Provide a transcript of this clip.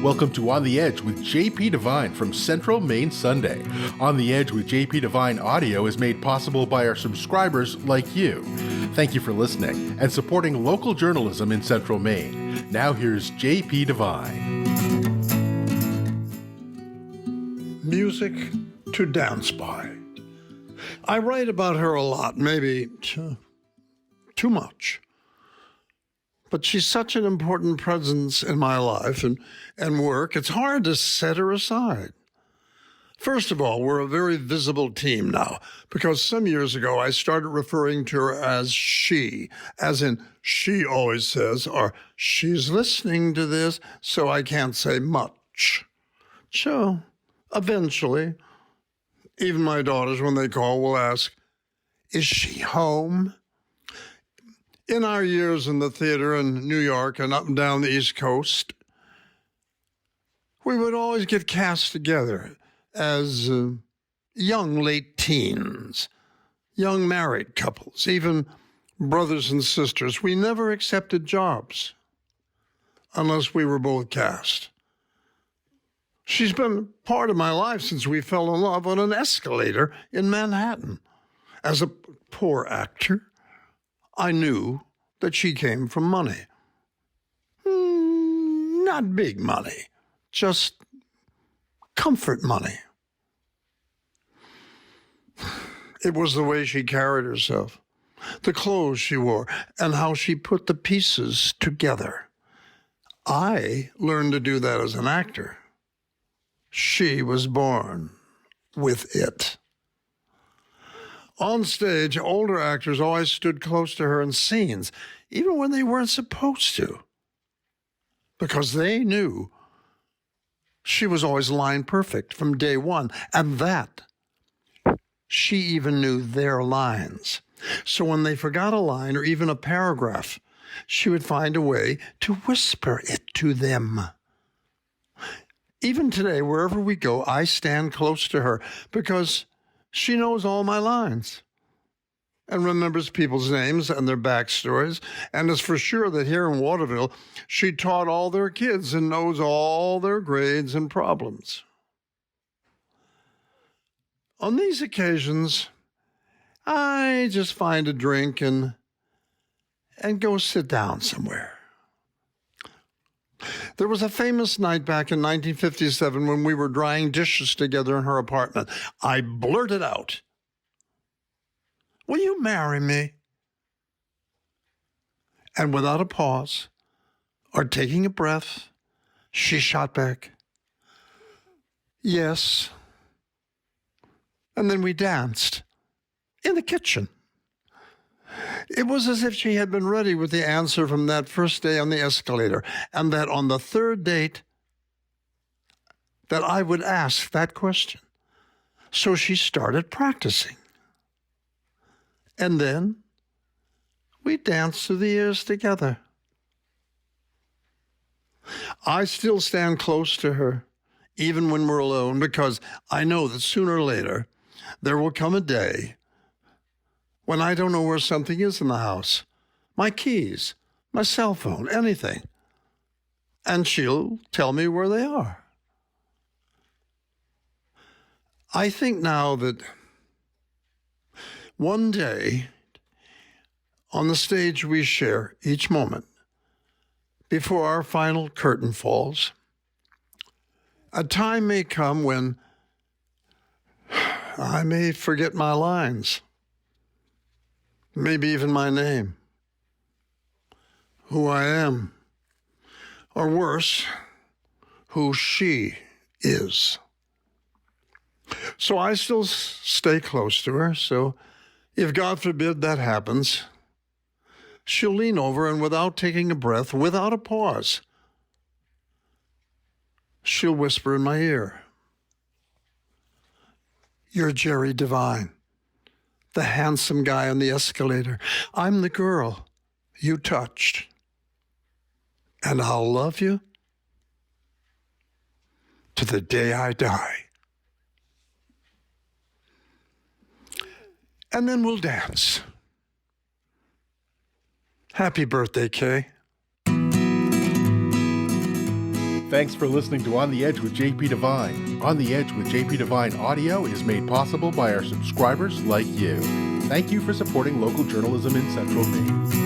Welcome to On the Edge with JP Devine from Central Maine Sunday. On the Edge with JP Devine audio is made possible by our subscribers like you. Thank you for listening and supporting local journalism in Central Maine. Now here's JP Devine. Music to dance by. I write about her a lot, maybe too much. But she's such an important presence in my life and work, it's hard to set her aside. First of all, we're a very visible team now, because some years ago I started referring to her as she, as in she always says, or she's listening to this, so I can't say much. So, eventually, even my daughters, when they call, will ask, is she home? In our years in the theater in New York and up and down the East Coast, we would always get cast together as young late teens, young married couples, even brothers and sisters. We never accepted jobs unless we were both cast. She's been part of my life since we fell in love on an escalator in Manhattan. As a poor actor, I knew that she came from money. Not big money, just comfort money. It was the way she carried herself, the clothes she wore, and how she put the pieces together. I learned to do that as an actor. She was born with it. On stage, older actors always stood close to her in scenes, even when they weren't supposed to, because they knew she was always line perfect from day one, and that she even knew their lines. So when they forgot a line or even a paragraph, she would find a way to whisper it to them. Even today, wherever we go, I stand close to her because she knows all my lines and remembers people's names and their backstories, and is for sure that here in Waterville, she taught all their kids and knows all their grades and problems. On these occasions, I just find a drink and go sit down somewhere. There was a famous night back in 1957 when we were drying dishes together in her apartment. I blurted out, "Will you marry me?" And without a pause or taking a breath, she shot back, "Yes." And then we danced in the kitchen. It was as if she had been ready with the answer from that first day on the escalator, and that on the third date, that I would ask that question. So she started practicing. And then we danced through the years together. I still stand close to her, even when we're alone, because I know that sooner or later, there will come a day when I don't know where something is in the house, my keys, my cell phone, anything, and she'll tell me where they are. I think now that one day, on the stage we share each moment, before our final curtain falls, a time may come when I may forget my lines, maybe even my name, who I am, or worse, who she is. So I still stay close to her, so if God forbid that happens, she'll lean over and without taking a breath, without a pause, she'll whisper in my ear, "You're Jerry Devine, the handsome guy on the escalator. I'm the girl you touched. And I'll love you to the day I die." And then we'll dance. Happy birthday, Kay. Thanks for listening to On the Edge with JP Devine. On the Edge with JP Devine audio is made possible by our subscribers like you. Thank you for supporting local journalism in Central Maine.